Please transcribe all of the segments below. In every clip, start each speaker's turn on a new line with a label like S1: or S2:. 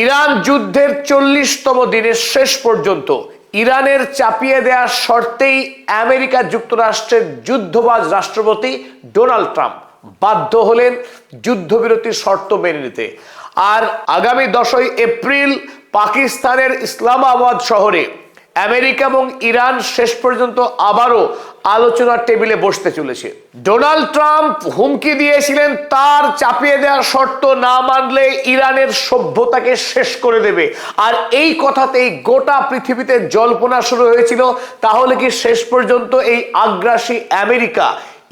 S1: Iran যুদ্ধের 40তম দিনের শেষ পর্যন্ত ইরানের চাপিয়ে দেওয়ার শর্তেই আমেরিকা যুক্তরাষ্ট্রের যুদ্ধবাজ রাষ্ট্রপতি ডোনাল্ড ট্রাম্প বাধ্য হলেন যুদ্ধবিরতির শর্ত মেনে নিতে। আর আগামী 10ই এপ্রিল পাকিস্তানের ইসলামাবাদ শহরে আমেরিকা এবং ইরান শেষ পর্যন্ত আবারও আলোচনার টেবিলে বসতে চলেছে। ডোনাল্ড ট্রাম্প হুমকি দিয়েছিলেন তার চাপিয়ে দেওয়ার শর্ত না মানলে ইরানের সভ্যতাকে শেষ করে দেবে। আর এই কথাতেই গোটা পৃথিবীতে জল্পনা শুরু হয়েছিল, তাহলে কি শেষ পর্যন্ত এই আগ্রাসী আমেরিকা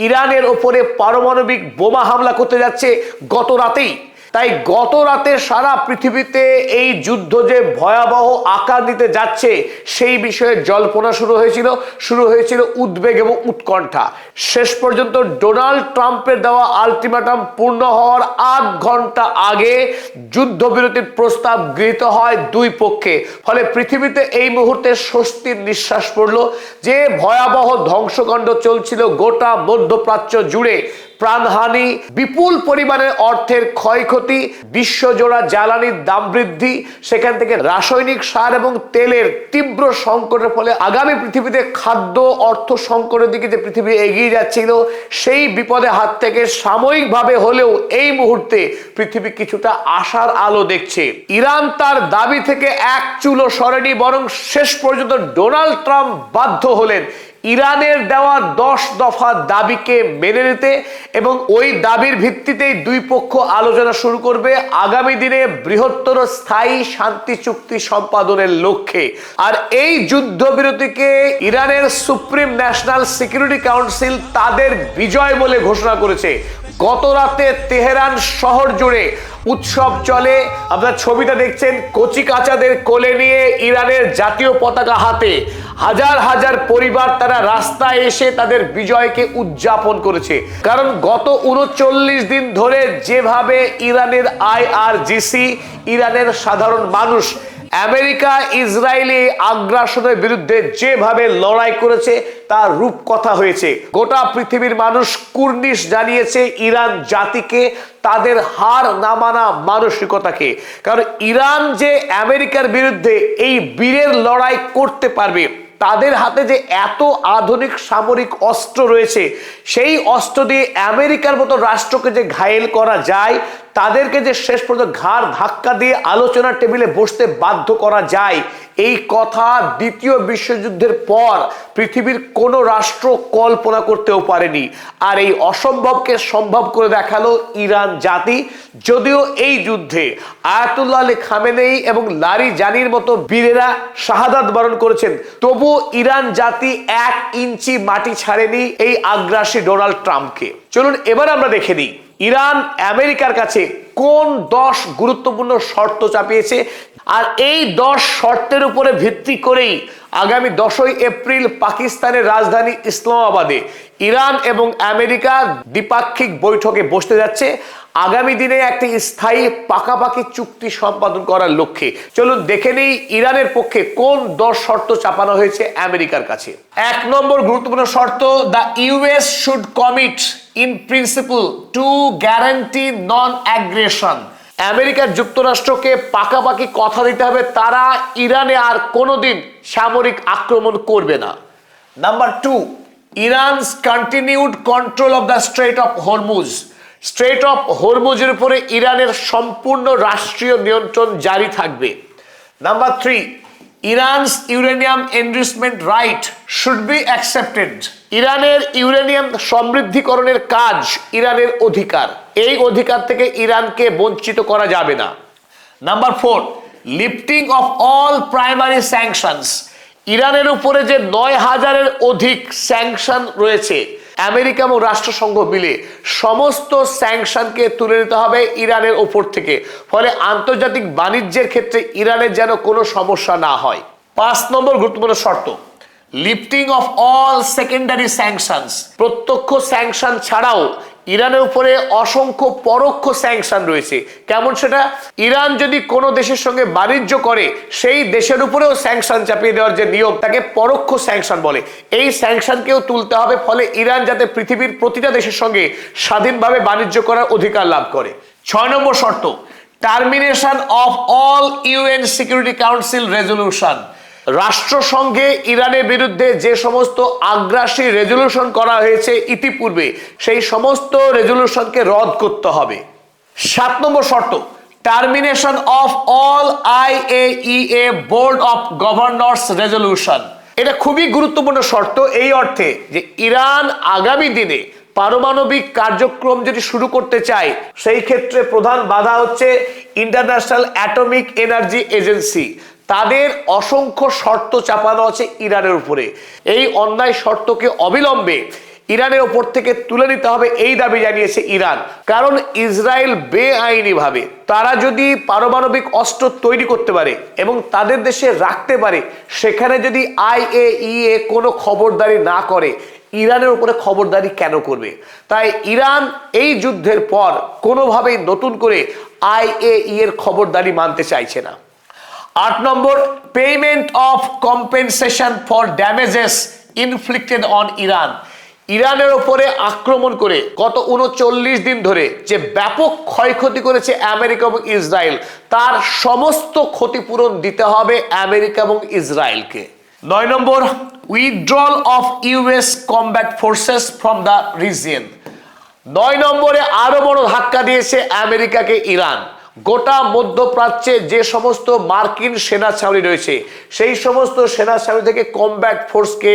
S1: ইরানের ওপরে পারমাণবিক বোমা হামলা করতে যাচ্ছে গত রাতেই? তাই গত রাতে সারা পৃথিবীতে এই যুদ্ধ যে ভয়াবহ আকার নিতে যাচ্ছে সেই বিষয়ে জল্পনা শুরু হয়েছিল উদ্বেগ এবং উৎকণ্ঠা। শেষ পর্যন্ত ডোনাল্ড ট্রাম্পের দেওয়া আলটিমেটাম পূর্ণ হওয়ার 8 ঘন্টা আগে যুদ্ধবিরতির প্রস্তাব গৃহীত হয় দুই পক্ষে। ফলে পৃথিবীতে এই মুহূর্তে স্বস্তির নিঃশ্বাস পড়ল যে ভয়াবহ ধ্বংসকাণ্ড চলছিল গোটা মধ্যপ্রাচ্য জুড়ে, প্রাণহানি, বিপুল পরিমাণের অর্থের ক্ষয়ক্ষতি, বিশ্বজোড়া জ্বালানির দাম বৃদ্ধি, সেখান থেকে রাসায়নিক সার এবং তেলের তীব্র সংকটের ফলে আগামী পৃথিবীতে খাদ্য অর্থ সংকটের দিকে যে পৃথিবী এগিয়ে যাচ্ছিল, সেই বিপদের হাত থেকে সাময়িকভাবে হলেও এই মুহূর্তে পৃথিবী কিছুটা আশার আলো দেখছে। ইরান তার দাবি থেকে এক চুলও সরেনি, বরং শেষ পর্যন্ত ডোনাল্ড ট্রাম্প বাধ্য হলেন ইরানের দেওয়া 10 দফা দাবিকে মেনে নিতে এবং ওই দাবির ভিত্তিতেই দুই পক্ষ আলোচনা শুরু করবে আগামী দিনে বৃহত্তর স্থায়ী শান্তি চুক্তি সম্পাদনের লক্ষ্যে। আর এই যুদ্ধবিরতিকে ইরানের সুপ্রিম ন্যাশনাল সিকিউরিটি কাউন্সিল তাদের বিজয় বলে ঘোষণা করেছে। গত রাতে তেহরান শহর জুড়ে উৎসব চলে। আপনারা ছবিটা দেখছেন, কচি কাচাদের কোলে নিয়ে ইরানের জাতীয় পতাকা হাতে হাজার হাজার পরিবার তারা রাস্তায় এসে তাদের বিজয়কে উদযাপন করেছে। কারণ গত 39 দিন ধরে যেভাবে ইরানের IRGC, ইরানের সাধারণ মানুষ আমেরিকা ইসরায়েলি আগ্রাসনের বিরুদ্ধে যেভাবে লড়াই করেছে তার রূপকথা হয়েছে। গোটা পৃথিবীর মানুষ কুর্নিশ জানিয়েছে ইরান জাতিকে, তাদের হার না মানা মানসিকতাকে। কারণ ইরান যে আমেরিকার বিরুদ্ধে এই বীরের লড়াই করতে পারবে, তাদের হাতে যে এত আধুনিক সামরিক অস্ত্র রয়েছে, সেই অস্ত্র দিয়ে আমেরিকার মতো রাষ্ট্রকে যে ঘায়েল করা যায়, তাদেরকে যে শেষ পর্যন্ত ঘাড় ধাক্কা দিয়ে আলোচনার টেবিলে বসতে বাধ্য করা যায়, এই কথা দ্বিতীয় বিশ্বযুদ্ধের পর পৃথিবীর কোনো রাষ্ট্র কল্পনা করতেও পারেনি। আর এই অসম্ভবকে সম্ভব করে দেখালো ইরান জাতি। যদিও এই যুদ্ধে আয়াতুল্লাহ আলী খামেনেই এবং লারিজানির মতো বীরেরা শাহাদাত বরণ করেছেন, তবু ইরান জাতি 1 ইঞ্চি মাটি ছাড়েনি এই আগ্রাসী ডোনাল্ড ট্রাম্পকে। চলুন এবার আমরা দেখে নিই ইরান আমেরিকার কাছে কোন 10 গুরুত্বপূর্ণ শর্ত চাপিয়েছে। আর এই 10 শর্তের উপরে ভিত্তি করেই আগামী 10ই এপ্রিল পাকিস্তানের রাজধানী ইসলামাবাদে ইরান এবং আমেরিকা দ্বিপাক্ষিক বৈঠকে বসতে যাচ্ছে আগামী দিনে একটি স্থায়ী পাকাপাকি চুক্তি সম্পাদন করার লক্ষ্যে। চলুন দেখে নেই ইরানের পক্ষে কোন 10 শর্ত চাপানো হয়েছে আমেরিকার কাছে। 1 নম্বর গুরুত্বপূর্ণ শর্ত, the US should commit in principle to guarantee non aggression. America যুক্তরাষ্ট্রকে পাকাপাকি কথা দিতে হবে তারা ইরানে আর কোনোদিন সামরিক আক্রমণ করবে না। Number 2, Iran's continued control of the strait of Hormuz. Strait of হরমুজের উপরে ইরানের সম্পূর্ণ রাষ্ট্রীয় নিয়ন্ত্রণ জারি থাকবে। Number 3, Iran's uranium enrichment right should be accepted. ইরানের ইউরেনিয়াম সমৃদ্ধিকরণের কাজ ইরানের অধিকার, এই অধিকার থেকে ইরানকে বঞ্চিত করা যাবে না। Number 4, lifting of all primary sanctions. ইরানের উপরে যে 9000-এর অধিক স্যাংশন রয়েছে, আমেরিকা এবং রাষ্ট্রসংঘ মিলে সমস্ত স্যাংশনকে তুলে নিতে হবে ইরানের উপর থেকে। ফলে আন্তর্জাতিক বাণিজ্যের ক্ষেত্রে ইরানের যেন কোনো সমস্যা না হয়। 5 নম্বর গুরুত্বপূর্ণ শর্ত, lifting of all secondary sanctions. প্রত্যক্ষ স্যাংশন ছাড়াও ইরানের উপরে অসংখ্য পরোক্ষ স্যাংশন রয়েছে। কেমন সেটা? ইরান যদি কোনো দেশের সঙ্গে বাণিজ্য করে, সেই দেশের উপরেও স্যাংশন চাপিয়ে দেওয়ার যে নিয়ম, তাকে পরোক্ষ স্যাংশন বলে। এই স্যাংশনকেও তুলতে হবে, ফলে ইরান যাতে পৃথিবীর প্রতিটা দেশের সঙ্গে স্বাধীনভাবে বাণিজ্য করার অধিকার লাভ করে। 6 নম্বর শর্ত, termination of all UN security council resolution. রাষ্ট্রসংঘে ইরানের বিরুদ্ধে যে সমস্ত আগ্রাসী রেজলিউশন করা হয়েছে ইতিপূর্বে, সেই সমস্ত রেজলিউশনকে রদ করতে হবে। 7 নম্বর শর্ত, termination of all IAEA board of governors resolution. এটা খুবই গুরুত্বপূর্ণ শর্ত এই অর্থে যে ইরান আগামী দিনে পারমাণবিক কার্যক্রম যদি শুরু করতে চায়, সেই ক্ষেত্রে প্রধান বাধা হচ্ছে ইন্টারন্যাশনাল অ্যাটমিক এনার্জি এজেন্সি। তাদের অসংখ্য শর্ত চাপানো আছে ইরানের উপরে। এই অন্যায় শর্তকে অবিলম্বে ইরানের ওপর থেকে তুলে নিতে হবে, এই দাবি জানিয়েছে ইরান। কারণ ইসরায়েল বেআইনি ভাবে তারা যদি পারমাণবিক অস্ত্র তৈরি করতে পারে এবং তাদের দেশে রাখতে পারে, সেখানে যদি IAEA কোনো খবরদারি না করে, ইরানের উপরে খবরদারি কেন করবে? তাই ইরান এই যুদ্ধের পর কোনোভাবেই নতুন করে IAEA এর খবরদারি মানতে চাইছে না। 8 number, payment of compensation for damages inflicted on Iran. ইরানের ওপরে আক্রমণ করে গত 39 দিন ধরে যে ব্যাপক ক্ষয়ক্ষতি করেছে আমেরিকা এবং ইসরায়েল, তার সমস্ত ক্ষতিপূরণ দিতে হবে আমেরিকা এবং ইসরায়েলকে। 9 number, withdrawal of US combat forces from the region. 9 নম্বরে আরো বড় ধাক্কা দিয়েছে আমেরিকাকে ইরান। গোটা মধ্যপ্রাচ্যে যে সমস্ত মার্কিন সেনা ছাউনি রয়েছে, সেই সমস্ত সেনা ছাউনি থেকে কমব্যাট ফোর্সকে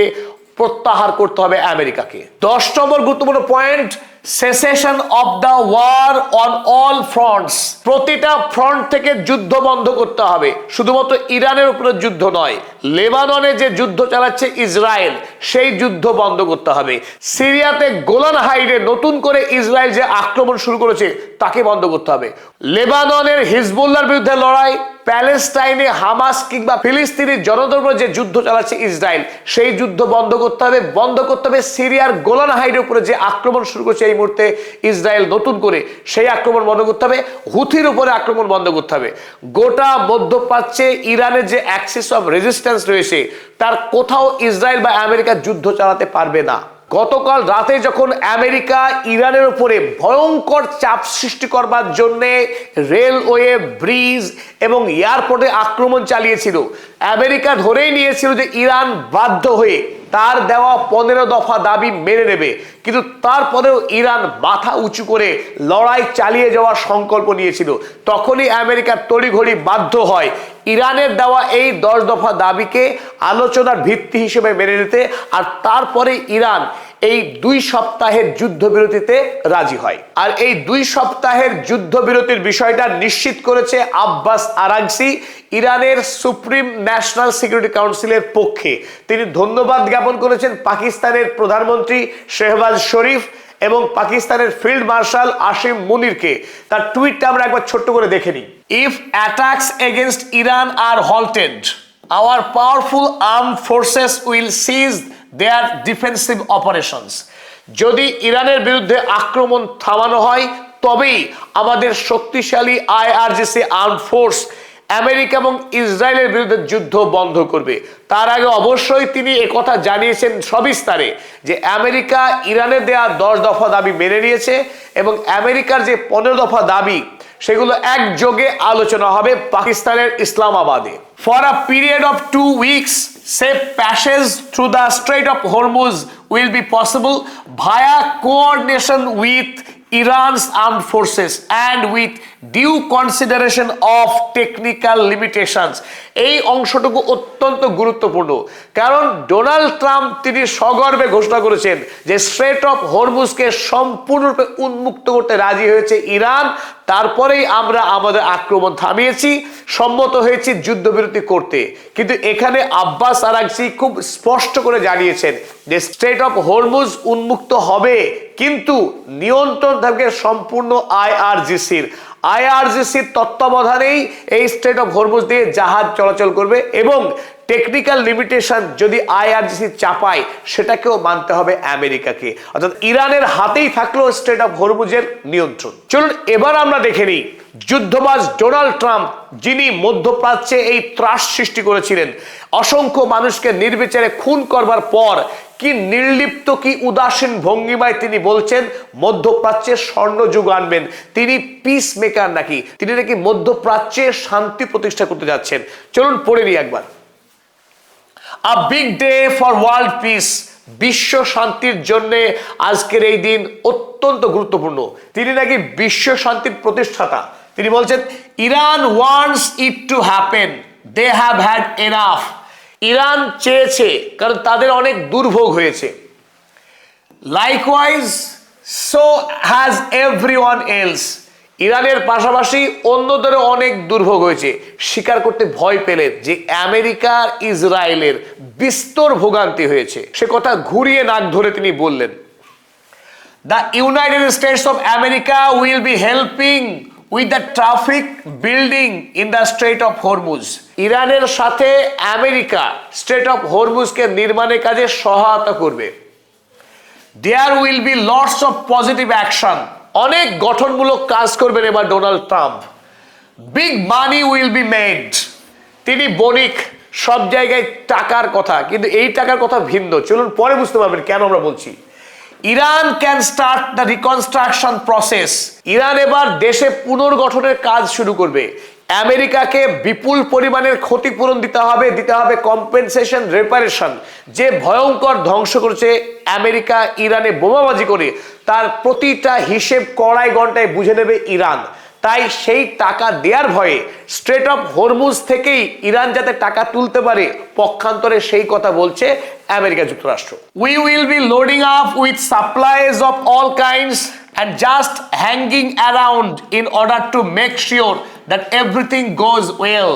S1: প্রত্যাহার করতে হবে আমেরিকাকে। 10 নম্বর গুরুত্বপূর্ণ point, cessation of the war on all fronts. প্রতিটা ফ্রন্ট থেকে যুদ্ধ বন্ধ করতে হবে, শুধুমাত্র ইরানের উপরে যুদ্ধ নয়। লেবাননে যে যুদ্ধ চালাচ্ছে ইসরায়েল, সেই যুদ্ধ বন্ধ করতে হবে। সিরিয়াতে গোলান হাইটে নতুন করে ইসরায়েল যে আক্রমণ শুরু করেছে, তাকে বন্ধ করতে হবে। লেবাননের হিজবুল্লাহর বিরুদ্ধে লড়াই, প্যালেস্টাইনে হামাস কিংবা ফিলিস্তিনি জনতার যে যুদ্ধ চালাচ্ছে ইসরায়েল, সেই যুদ্ধ বন্ধ করতে হবে। বন্ধ করতে হবে সিরিয়ার গোলান হাইটের উপরে যে আক্রমণ শুরু করছে এই মুহূর্তে ইসরায়েল নতুন করে, সেই আক্রমণ বন্ধ করতে হবে। হুথির উপরে আক্রমণ বন্ধ করতে হবে। গোটা মধ্যপ্রাচ্যে ইরানের যে অ্যাক্সিস অফ রেজিস্ট্যান্স রয়েছে, তার কোথাও ইসরায়েল বা আমেরিকা যুদ্ধ চালাতে পারবে না। গতকাল রাতে যখন আমেরিকা ইরানের উপরে ভয়ঙ্কর চাপ সৃষ্টি করবার জন্য রেলওয়ে, ব্রিজ এবং এয়ারপোর্টে আক্রমণ চালিয়েছিল, আমেরিকা ধরেই নিয়েছিল যে ইরান বাধ্য হয়ে তার দেওয়া 15 দফা দাবি মেনে নেবে। কিন্তু তারপরেও ইরান মাথা উঁচু করে লড়াই চালিয়ে যাওয়ার সংকল্প নিয়েছিল। তখনই আমেরিকা তড়িঘড়ি বাধ্য হয় ইরানের দেওয়া এই 10 দফা দাবিকে আলোচনার ভিত্তি হিসেবে মেনে নিতে। আর তারপরে ইরান এই 2 সপ্তাহের যুদ্ধবিরতিতে রাজি হয়। আর এই 2 সপ্তাহের যুদ্ধবিরতির বিষয়টা নিশ্চিত করেছে আব্বাস আরাগচি, ইরানের সুপ্রিম ন্যাশনাল সিকিউরিটি কাউন্সিলের পক্ষে। তিনি ধন্যবাদ জ্ঞাপন করেছেন পাকিস্তানের প্রধানমন্ত্রী শেহবাজ শরীফ এবং পাকিস্তানের ফিল্ড মার্শাল আসিম মুনিরকে। তার টুইটটা আমরা একবার ছোট্ট করে দেখে নিই। If attacks against Iran are halted, our powerful armed forces will cease their defensive operations. যদি ইরানের বিরুদ্ধে আক্রমণ থামানো হয়, তবেই আমাদের শক্তিশালী IRGC আর্মড ফোর্স আমেরিকা এবং ইসরায়েলের বিরুদ্ধে যুদ্ধ বন্ধ করবে। তার আগে অবশ্যই তিনি একথা জানিয়েছেন সবিস্তারে যে আমেরিকা ইরানের দেয়া 10 দফা দাবি মেনে নিয়েছে এবং আমেরিকার যে 15 দফা দাবি, সেগুলো একযোগে আলোচনা হবে পাকিস্তানের ইসলামাবাদে। For a period of 2 weeks, safe passage through the Strait of Hormuz will be possible via coordination with Iran's armed forces and with due consideration of technical limitations। এই অংশটুকু অত্যন্ত গুরুত্বপূর্ণ, কারণ ডোনাল্ড ট্রাম্প তিনি সগর্বে ঘোষণা করেছেন যে স্ট্রেট অফ হরমুজকে সম্পূর্ণরূপে উন্মুক্ত করতে রাজি হয়েছে ইরান। তারপরেই আমরা আমাদের আক্রমণ থামিয়েছি, সম্মত হয়েছি যুদ্ধবিরতি করতে। কিন্তু এখানে আব্বাস আরাগচি খুব স্পষ্ট করে জানিয়েছেন যে স্ট্রেট অফ হরমুজ উন্মুক্ত হবে, কিন্তু নিয়ন্ত্রণ থাকবে সম্পূর্ণ IRGCর। IRGCর তত্ত্বাবধানেই এই স্ট্রেট অফ হরমুজ দিয়ে জাহাজ চলাচল করবে এবং টেকনিক্যাল লিমিটেশন যদি IRGC চাপায়, সেটাকেও মানতে হবে আমেরিকাকে। অর্থাৎ ইরানের হাতেই থাকলো স্ট্রেট অফ হরমুজের নিয়ন্ত্রণ। চলুন এবার আমরা দেখে নিই যুদ্ধবাজ ডোনাল্ড ট্রাম্প, যিনি মধ্যপ্রাচ্যে এই ত্রাস সৃষ্টি করেছিলেন, অসংখ্য মানুষকে নির্বিচারে খুন করবার পর কি নির্লিপ্ত, কি উদাসীন ভঙ্গিমায় তিনি বলছেন মধ্যপ্রাচ্যে স্বর্ণযুগ আনবেন। তিনি পিস মেকার নাকি, তিনি নাকি মধ্যপ্রাচ্যে শান্তি প্রতিষ্ঠা করতে যাচ্ছেন। চলুন পড়ে নিই একবার। A big day for world piece, বিশ্ব শান্তির জন্য আজকের এই দিন অত্যন্ত গুরুত্বপূর্ণ। তিনি নাকি বিশ্ব শান্তির প্রতিষ্ঠাতা। তিনি বলছেন Iran wants it to happen, they have had enough. Iran চেয়েছে, কারণ তাদের অনেক দুর্ভোগ হয়েছে। Likewise so has everyone else, ইরানের পাশাপাশি অন্যদেরও অনেক দুর্ভোগ হয়েছে। স্বীকার করতে ভয় পেলেন যে আমেরিকা ইসরায়েলের বিস্তর ভোগান্তি হয়েছে। সে কথা ঘুরিয়ে নাক ধরে তিনি বললেন the United states of America will be helping with the traffic building in the strait of Hormuz. ইরানের সাথে আমেরিকা স্ট্রেট অফ হরমুজকে নির্মাণের কাজে সহায়তা করবে। There will be lots of positive action, অনেক গঠনমূলক কাজ করবেন এবার Donald Trump. Big money will be made, তিনি বণিক, সব জায়গায় টাকার কথা, কিন্তু এই টাকার কথা ভিন্ন। চলুন পরে বুঝতে পারবেন কেন আমরা বলছি। Iran can start the reconstruction process, Iran এবার দেশে পুনর্গঠনের কাজ শুরু করবে। আমেরিকাকে বিপুল পরিমাণের ক্ষতিপূরণ দিতে হবে কম্পেনসেশন, রেপারেশন। যে ভয়ঙ্কর ধ্বংস করেছে আমেরিকা ইরানে বোমাবাজি করে, তার প্রতিটা হিসেব কড়াই ঘন্টায় বুঝে নেবে ইরান। তাই সেই টাকা দেওয়ার ভয়ে স্ট্রেট অফ হরমুজ থেকেই ইরান যাতে টাকা তুলতে পারে, পক্ষান্তরে সেই কথা বলছে আমেরিকা যুক্তরাষ্ট্র। We will be loading up with supplies of all kinds and just hanging around in order to make sure that everything goes well.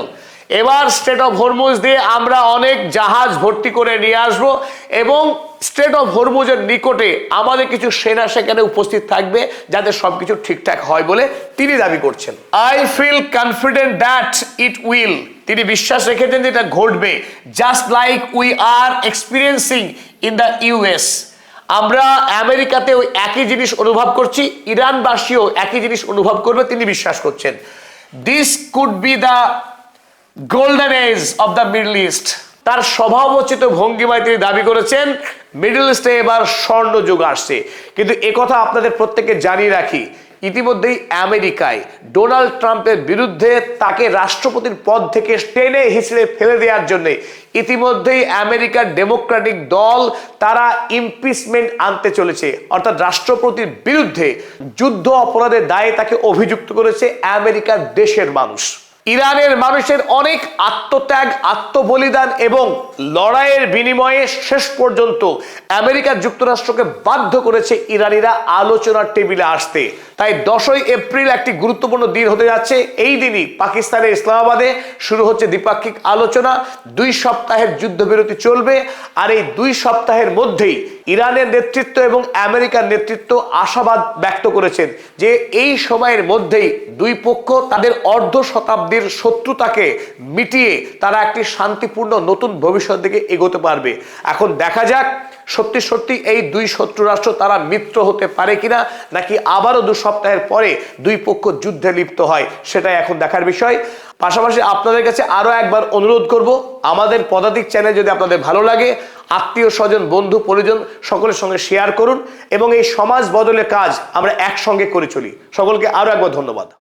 S1: এবার স্ট্রেট অফ হরমুজ দিয়ে আমরা অনেক জাহাজ ভর্তি করে নিয়ে আসবো এবং স্ট্রেট অফ হরমুজের নিকটে আমাদের কিছু সেনা সেখানে উপস্থিত থাকবে যাতে সবকিছু ঠিকঠাক হয় বলে তিনি দাবি করছেন। I feel confident that it will, তিনি বিশ্বাস রেখেছেন যে এটা ঘটবে। Just like we are experiencing in the US, আমরা আমেরিকাতে ওই একই জিনিস অনুভব করছি, ইরানবাসীও একই জিনিস অনুভব করবে তিনি বিশ্বাস করছেন। This could be the golden age of the Middle East, তার স্বভাবোচিত ভঙ্গিমায় তিনি দাবি করেছেন মিডল ইস্টে এবার স্বর্ণযুগ আসছে। কিন্তু একথা আপনাদের প্রত্যেককে জানিয়ে রাখি, ইতিমধ্যেই আমেরিকায় ডোনাল্ড ট্রাম্পের বিরুদ্ধে তাকে রাষ্ট্রপতির পদ থেকে টেনে হিঁচড়ে ফেলে দেওয়ার জন্য ইতিমধ্যেই আমেরিকার ডেমোক্রেটিক দল তারা ইমপিচমেন্ট আনতে চলেছে, অর্থাৎ রাষ্ট্রপতির বিরুদ্ধে যুদ্ধ অপরাধের দায়ে তাকে অভিযুক্ত করেছে আমেরিকার দেশের মানুষ। ইরানের মানুষের অনেক আত্মত্যাগ, আত্মবলিদান এবং লড়াইয়ের বিনিময়ে শেষ পর্যন্ত আমেরিকা যুক্তরাষ্ট্রকে বাধ্য করেছে ইরানিরা আলোচনার টেবিলে আসতে। তাই 10ই এপ্রিল একটি গুরুত্বপূর্ণ দিন হতে যাচ্ছে। এই দিনই পাকিস্তানের ইসলামাবাদে শুরু হচ্ছে দ্বিপাক্ষিক আলোচনা। 2 সপ্তাহের যুদ্ধবিরতি চলবে, আর এই 2 সপ্তাহের মধ্যেই ইরানের নেতৃত্ব এবং আমেরিকার নেতৃত্ব আশাবাদ ব্যক্ত করেছেন যে এই সময়ের মধ্যেই দুই পক্ষ তাদের অর্ধ শতাব্দীর শত্রুতাকে মিটিয়ে তারা একটি শান্তিপূর্ণ নতুন ভবিষ্যৎ দিকে এগোতে পারবে। এখন দেখা যাক সত্যি সত্যি এই 2 শত্রু রাষ্ট্র তারা মিত্র হতে পারে কিনা, নাকি আবারও 2 সপ্তাহের পরে 2 পক্ষ যুদ্ধে লিপ্ত হয়, সেটাই এখন দেখার বিষয়। পাশাপাশি আপনাদের কাছে আরো একবার অনুরোধ করব, আমাদের পদাতিক চ্যানেল যদি আপনাদের ভালো লাগে, আত্মীয় স্বজন, বন্ধু পরিজন সকলের সঙ্গে শেয়ার করুন এবং এই সমাজ বদলের কাজ আমরা একসঙ্গে করে চলি। সকলকে আরো একবার ধন্যবাদ।